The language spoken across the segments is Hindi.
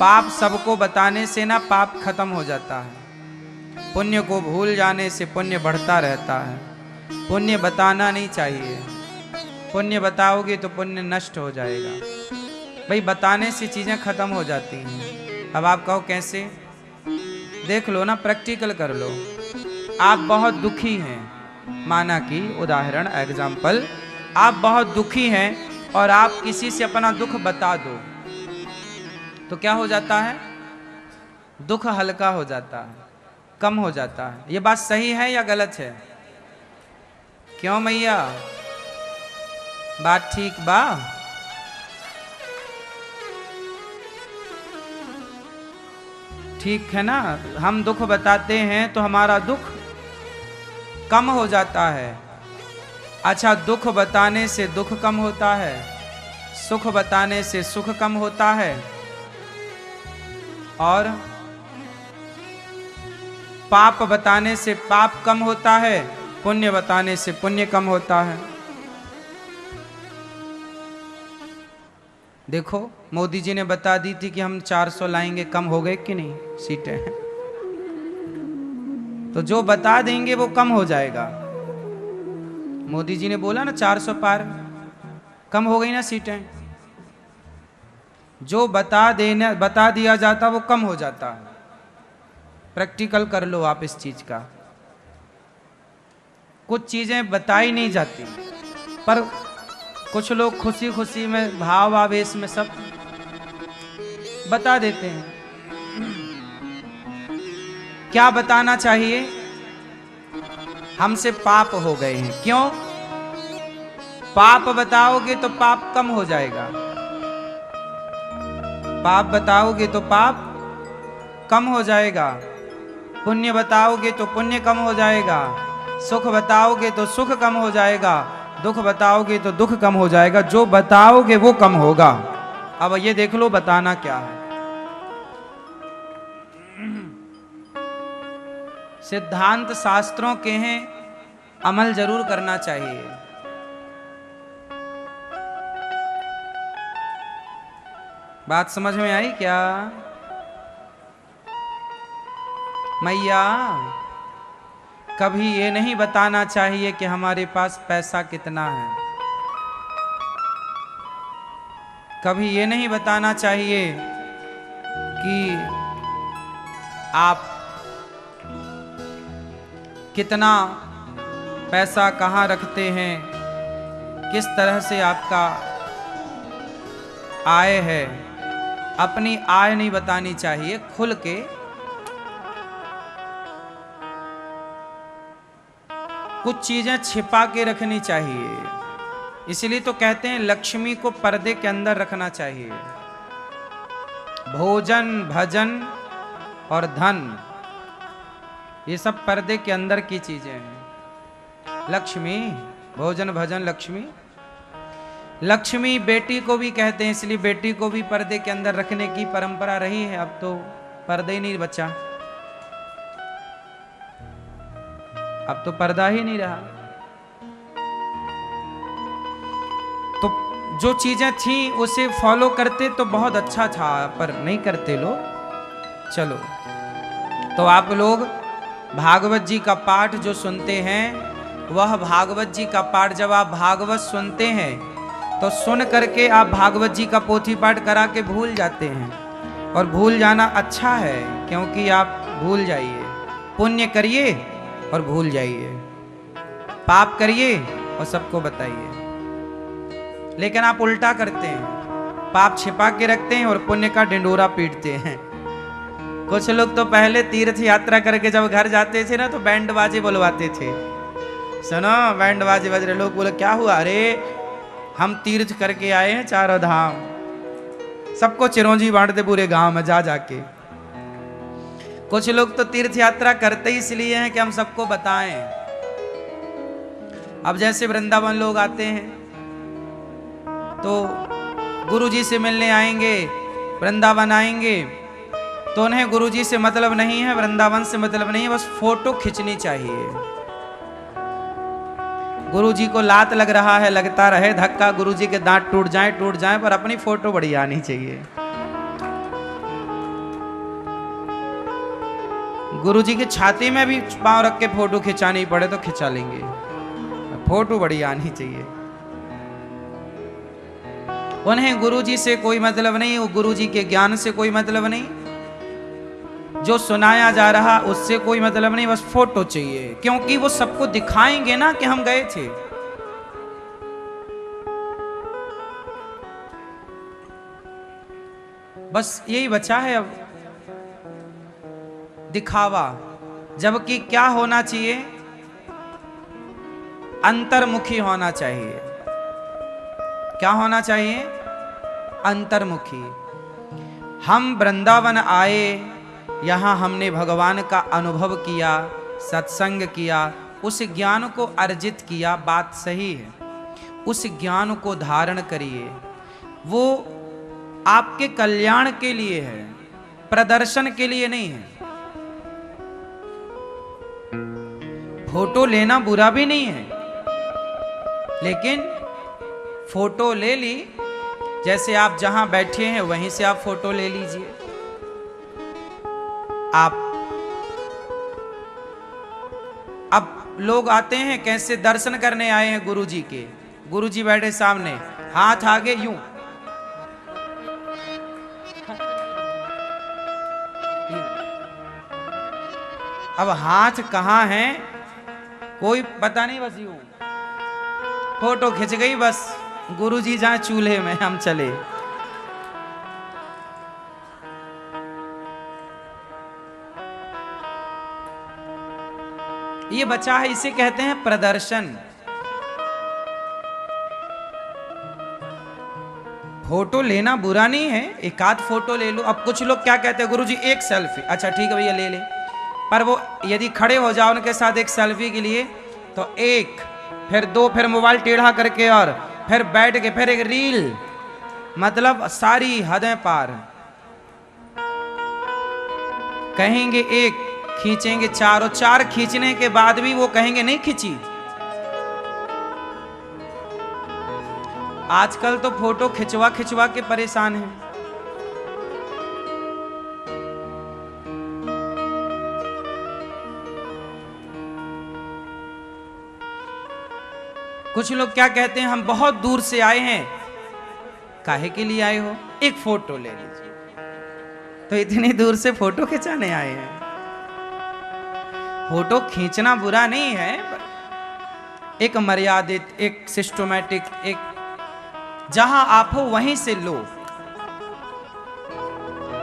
पाप सबको बताने से ना पाप खत्म हो जाता है, पुण्य को भूल जाने से पुण्य बढ़ता रहता है। पुण्य बताना नहीं चाहिए, पुण्य बताओगे तो पुण्य नष्ट हो जाएगा। भाई बताने से चीजें खत्म हो जाती हैं। अब आप कहो कैसे? देख लो ना, प्रैक्टिकल कर लो। आप बहुत दुखी हैं, माना कि उदाहरण एग्जाम्पल, आप बहुत दुखी हैं और आप किसी से अपना दुख बता दो तो क्या हो जाता है? दुख हल्का हो जाता है, कम हो जाता है। ये बात सही है या गलत है? क्यों मैया, बात ठीक बा? ठीक है ना? हम दुख बताते हैं तो हमारा दुख कम हो जाता है। अच्छा, दुख बताने से दुख कम होता है, सुख बताने से सुख कम होता है, और पाप बताने से पाप कम होता है, पुण्य बताने से पुण्य कम होता है। देखो, मोदी जी ने बता दी थी कि हम 400 लाएंगे, कम हो गए कि नहीं सीटें? तो जो बता देंगे वो कम हो जाएगा। मोदी जी ने बोला ना 400 पार, कम हो गई ना सीटें। जो बता दिया जाता वो कम हो जाता। प्रैक्टिकल कर लो आप इस चीज का। कुछ चीजें बताई नहीं जाती, पर कुछ लोग खुशी खुशी में, भाव आवेश में सब बता देते हैं। क्या बताना चाहिए? हमसे पाप हो गए हैं। क्यों? पाप बताओगे तो पाप कम हो जाएगा, पाप बताओगे तो पाप कम हो जाएगा, पुण्य बताओगे तो पुण्य कम हो जाएगा, सुख बताओगे तो सुख कम हो जाएगा, दुख बताओगे तो दुख कम हो जाएगा। जो बताओगे वो कम होगा। अब ये देख लो बताना क्या है। सिद्धांत शास्त्रों के हैं, अमल जरूर करना चाहिए। बात समझ में आई क्या? मैया, कभी ये नहीं बताना चाहिए कि हमारे पास पैसा कितना है, कभी ये नहीं बताना चाहिए कि आप कितना पैसा कहाँ रखते हैं, किस तरह से आपका आय है। अपनी आय नहीं बतानी चाहिए, खुल के कुछ चीजें छिपा के रखनी चाहिए। इसलिए तो कहते हैं लक्ष्मी को पर्दे के अंदर रखना चाहिए। भोजन, भजन और धन, ये सब पर्दे के अंदर की चीजें हैं। लक्ष्मी, भोजन, भजन, लक्ष्मी। लक्ष्मी बेटी को भी कहते हैं, इसलिए बेटी को भी पर्दे के अंदर रखने की परंपरा रही है। अब तो पर्दे ही नहीं बचा, अब तो पर्दा ही नहीं रहा। तो जो चीजें थी उसे फॉलो करते तो बहुत अच्छा था, पर नहीं करते लोग। चलो, तो आप लोग भागवत जी का पाठ जो सुनते हैं, वह भागवत जी का पाठ जब आप भागवत सुनते हैं तो सुन करके आप भागवत जी का पोथी पाठ करा के भूल जाते हैं। और भूल जाना अच्छा है, क्योंकि आप भूल जाइए। पुण्य करिए और भूल जाइए, पाप करिए और सबको बताइए। लेकिन आप उल्टा करते हैं, पाप छिपा के रखते हैं और पुण्य का ढिंडोरा पीटते हैं। कुछ लोग तो पहले तीर्थ यात्रा करके जब घर जाते थे ना, तो बैंड बाजे बुलवाते थे। सुनो, बैंड बाजे बज रहे, लोग बोले क्या हुआ? अरे हम तीर्थ करके आए हैं, चारों धाम। सबको चिरौंजी बांटते पूरे गांव में जा जाके। कुछ लोग तो तीर्थ यात्रा करते ही इसलिए हैं कि हम सबको बताएं। अब जैसे वृंदावन लोग आते हैं तो गुरुजी से मिलने आएंगे, वृंदावन आएंगे, तो उन्हें गुरुजी से मतलब नहीं है, वृंदावन से मतलब नहीं है, बस फोटो खींचनी चाहिए। गुरुजी को लात लग रहा है, लगता रहे धक्का, गुरुजी के दांत टूट जाएं, पर अपनी फोटो बढ़िया आनी चाहिए। गुरुजी की छाती में भी पांव रख के फोटो खिंचानी पड़े तो खिंचा लेंगे, फोटो बड़ी आनी चाहिए। उन्हें गुरुजी से कोई मतलब नहीं, वो गुरुजी के ज्ञान से कोई मतलब नहीं, जो सुनाया जा रहा उससे कोई मतलब नहीं, बस फोटो चाहिए, क्योंकि वो सबको दिखाएंगे ना कि हम गए थे। बस यही बचा है अब, दिखावा। जबकि क्या होना चाहिए, अंतर्मुखी होना चाहिए। क्या होना चाहिए, अंतर्मुखी। हम वृंदावन आए, यहां हमने भगवान का अनुभव किया, सत्संग किया, उस ज्ञान को अर्जित किया, बात सही है। उस ज्ञान को धारण करिए, वो आपके कल्याण के लिए है, प्रदर्शन के लिए नहीं है। फोटो लेना बुरा भी नहीं है, लेकिन फोटो ले ली, जैसे आप जहां बैठे हैं वहीं से आप फोटो ले लीजिए। आप अब लोग आते हैं कैसे, दर्शन करने आए हैं गुरुजी के, गुरुजी बैठे सामने, हाथ आगे यूं, अब हाथ कहां है कोई पता नहीं, बस यूं फोटो खिंच गई, बस गुरुजी जहां चूल्हे में हम चले। ये बचा है, इसे कहते हैं प्रदर्शन। फोटो लेना बुरा नहीं है, एक आध फोटो ले लो। अब कुछ लोग क्या कहते हैं, गुरुजी एक सेल्फी, अच्छा ठीक है भैया ले ले, पर वो यदि खड़े हो जाओ उनके साथ एक सेल्फी के लिए तो एक, फिर दो, फिर मोबाइल टेढ़ा करके, और फिर बैठ के, फिर एक रील, मतलब सारी हदें पार। कहेंगे एक, खींचेंगे चार, और चार खींचने के बाद भी वो कहेंगे नहीं खींची। आजकल तो फोटो खिंचवा खिंचवा के परेशान हैं। कुछ लोग क्या कहते हैं, हम बहुत दूर से आए हैं। काहे के लिए आए हो, एक फोटो ले लीजिए। तो इतनी दूर से फोटो खिंचाने आए हैं। फोटो खींचना बुरा नहीं है, एक मर्यादित, एक सिस्टमैटिक, एक जहां आप हो वहीं से लो।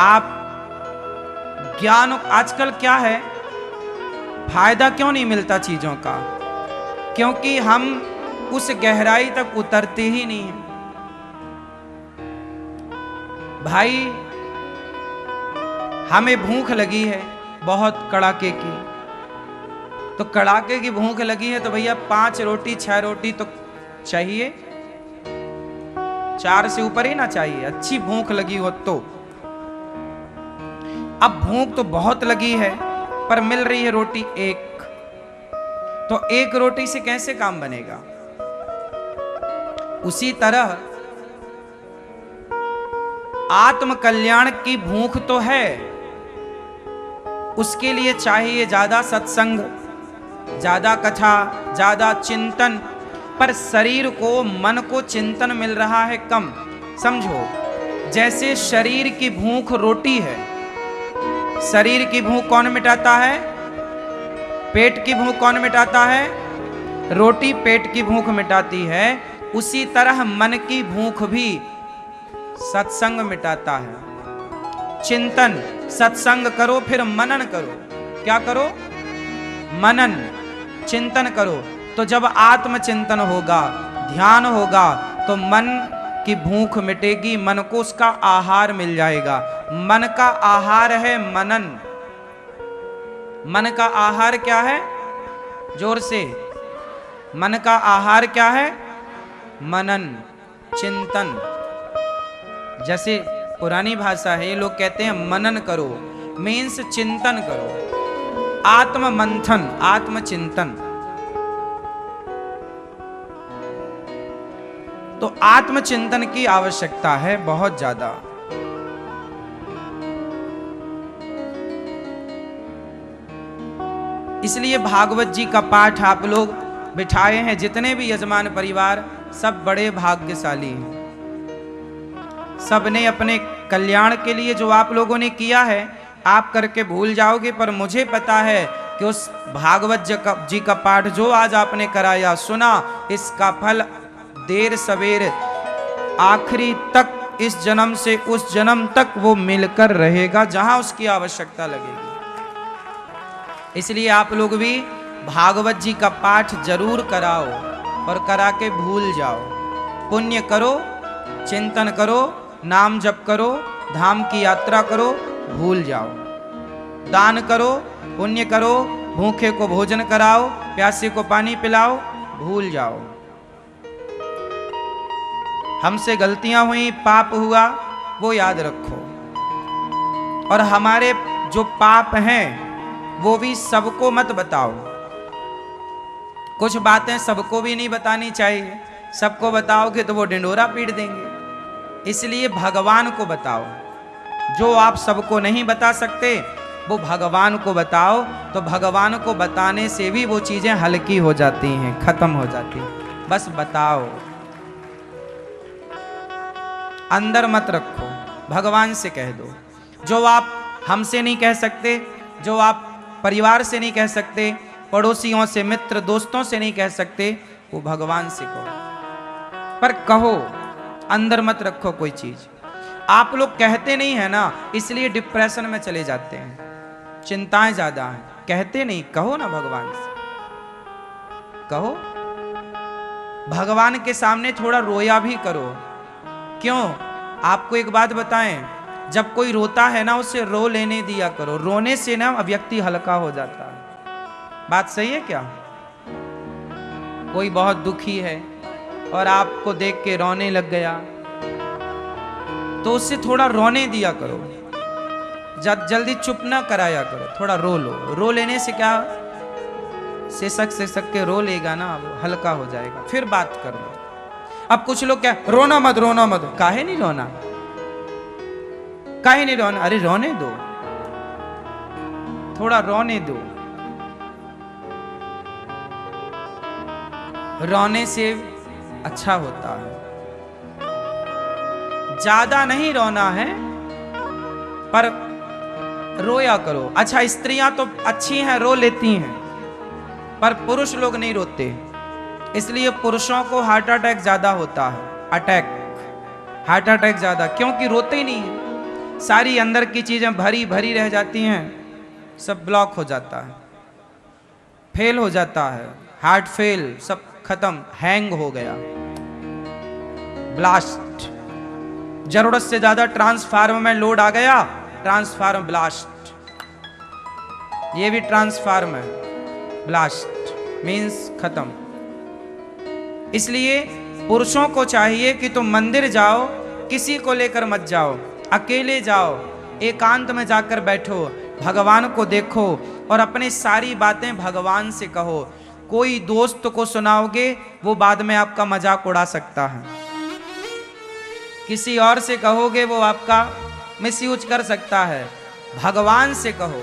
आप ज्ञान, आजकल क्या है, फायदा क्यों नहीं मिलता चीजों का, क्योंकि हम उस गहराई तक उतरते ही नहीं हैं। भाई हमें भूख लगी है बहुत कड़ाके की, तो कड़ाके की भूख लगी है तो भैया 5 रोटी 6 रोटी तो चाहिए, 4 से ऊपर ही ना चाहिए, अच्छी भूख लगी हो तो। अब भूख तो बहुत लगी है पर मिल रही है रोटी एक, तो एक रोटी से कैसे काम बनेगा। उसी तरह आत्म कल्याण की भूख तो है, उसके लिए चाहिए ज्यादा सत्संग, ज्यादा कथा, ज्यादा चिंतन, पर शरीर को, मन को चिंतन मिल रहा है कम। समझो, जैसे शरीर की भूख रोटी है, शरीर की भूख कौन मिटाता है, पेट की भूख कौन मिटाता है, रोटी पेट की भूख मिटाती है। उसी तरह मन की भूख भी सत्संग मिटाता है। चिंतन, सत्संग करो फिर मनन करो। क्या करो, मनन, चिंतन करो। तो जब आत्मचिंतन होगा, ध्यान होगा, तो मन की भूख मिटेगी, मन को उसका आहार मिल जाएगा। मन का आहार है मनन। मन का आहार क्या है, जोर से, मन का आहार क्या है, मनन, चिंतन। जैसे पुरानी भाषा है, ये लोग कहते हैं मनन करो, मीन्स चिंतन करो, आत्म मंथन, आत्मचिंतन। तो आत्मचिंतन की आवश्यकता है बहुत ज्यादा। इसलिए भागवत जी का पाठ आप लोग बिठाए हैं, जितने भी यजमान परिवार सब बड़े भाग्यशाली हैं। सबने अपने कल्याण के लिए जो आप लोगों ने किया है आप करके भूल जाओगे, पर मुझे पता है कि उस भागवत जी का पाठ जो आज आपने कराया सुना, इसका फल देर सवेर आखिरी तक, इस जन्म से उस जन्म तक वो मिलकर रहेगा जहां उसकी आवश्यकता लगेगी। इसलिए आप लोग भी भागवत जी का पाठ जरूर कराओ और करा के भूल जाओ। पुण्य करो, चिंतन करो, नाम जप करो, धाम की यात्रा करो, भूल जाओ। दान करो, पुण्य करो, भूखे को भोजन कराओ, प्यासे को पानी पिलाओ, भूल जाओ। हमसे गलतियां हुई, पाप हुआ, वो याद रखो। और हमारे जो पाप हैं वो भी सबको मत बताओ। कुछ बातें सबको भी नहीं बतानी चाहिए, सबको बताओगे तो वो डिंडोरा पीट देंगे। इसलिए भगवान को बताओ। जो आप सबको नहीं बता सकते वो भगवान को बताओ, तो भगवान को बताने से भी वो चीजें हल्की हो जाती हैं, खत्म हो जाती हैं। बस बताओ, अंदर मत रखो, भगवान से कह दो। जो आप हमसे नहीं कह सकते, जो आप परिवार से नहीं कह सकते, पड़ोसियों से, मित्र दोस्तों से नहीं कह सकते, वो भगवान से कहो। पर कहो, अंदर मत रखो कोई चीज। आप लोग कहते नहीं है ना, इसलिए डिप्रेशन में चले जाते हैं, चिंताएं ज्यादा हैं। कहते नहीं, कहो ना भगवान से, कहो। भगवान के सामने थोड़ा रोया भी करो। क्यों? आपको एक बात बताएं, जब कोई रोता है ना उसे रो लेने दिया करो। रोने से ना व्यक्ति हल्का हो जाता है। बात सही है क्या? कोई बहुत दुखी है और आपको देख के रोने लग गया तो उससे थोड़ा रोने दिया करो, जल्दी चुप ना कराया करो, थोड़ा रो लो। रो लेने से क्या, सिसक के रो लेगा ना, वो हल्का हो जाएगा, फिर बात कर लो। अब कुछ लोग क्या, रोना मत, रोना मत। काहे नहीं रोना, काहे नहीं रोना? अरे रोने दो, थोड़ा रोने दो। रोने से अच्छा होता है। ज्यादा नहीं रोना है, पर रोया करो। अच्छा, स्त्रियां तो अच्छी हैं, रो लेती हैं, पर पुरुष लोग नहीं रोते। इसलिए पुरुषों को हार्ट अटैक ज्यादा होता है। हार्ट अटैक ज्यादा, क्योंकि रोते ही नहीं है। सारी अंदर की चीजें भरी भरी रह जाती हैं, सब ब्लॉक हो जाता है, फेल हो जाता है, हार्ट फेल, सब खत्म, हैंग हो गया, ब्लास्ट। जरूरत से ज्यादा ट्रांसफार्मर में लोड आ गया, ट्रांसफार्मर ब्लास्ट। ये भी ट्रांसफार्मर ब्लास्ट मींस खत्म। इसलिए पुरुषों को चाहिए कि तुम मंदिर जाओ, किसी को लेकर मत जाओ, अकेले जाओ, एकांत में जाकर बैठो, भगवान को देखो और अपनी सारी बातें भगवान से कहो। कोई दोस्त को सुनाओगे वो बाद में आपका मजाक उड़ा सकता है, किसी और से कहोगे वो आपका मिसयूज कर सकता है। भगवान से कहो,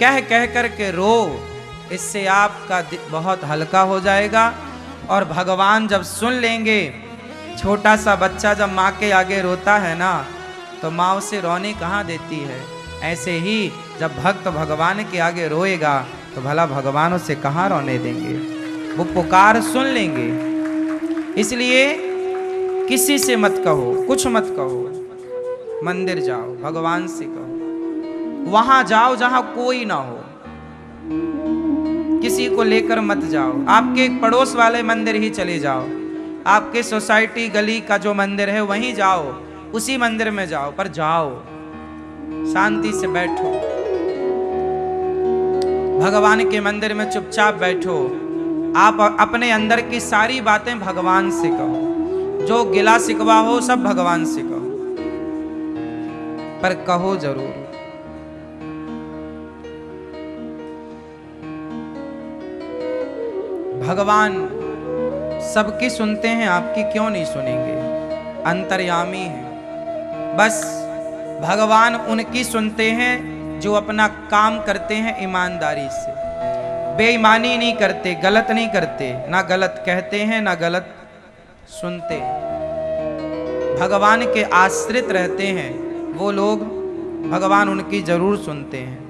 कह करके रो, इससे आपका बहुत हल्का हो जाएगा। और भगवान जब सुन लेंगे, छोटा सा बच्चा जब माँ के आगे रोता है ना, तो माँ उसे रोने कहाँ देती है। ऐसे ही जब भक्त भगवान के आगे रोएगा तो भला भगवान उसे कहाँ रोने देंगे, वो पुकार सुन लेंगे। इसलिए किसी से मत कहो, कुछ मत कहो, मंदिर जाओ, भगवान से कहो। वहां जाओ जहां कोई ना हो, किसी को लेकर मत जाओ। आपके पड़ोस वाले मंदिर ही चले जाओ, आपके सोसाइटी गली का जो मंदिर है वहीं जाओ, उसी मंदिर में जाओ, पर जाओ, शांति से बैठो, भगवान के मंदिर में चुपचाप बैठो। आप अपने अंदर की सारी बातें भगवान से कहो, जो गिला शिकवा हो सब भगवान से कहो, पर कहो जरूर। भगवान सबकी सुनते हैं, आपकी क्यों नहीं सुनेंगे? अंतर्यामी है, बस भगवान उनकी सुनते हैं जो अपना काम करते हैं ईमानदारी से, बेईमानी नहीं करते, गलत नहीं करते, ना गलत कहते हैं ना गलत सुनते, भगवान के आश्रित रहते हैं, वो लोग भगवान उनकी जरूर सुनते हैं।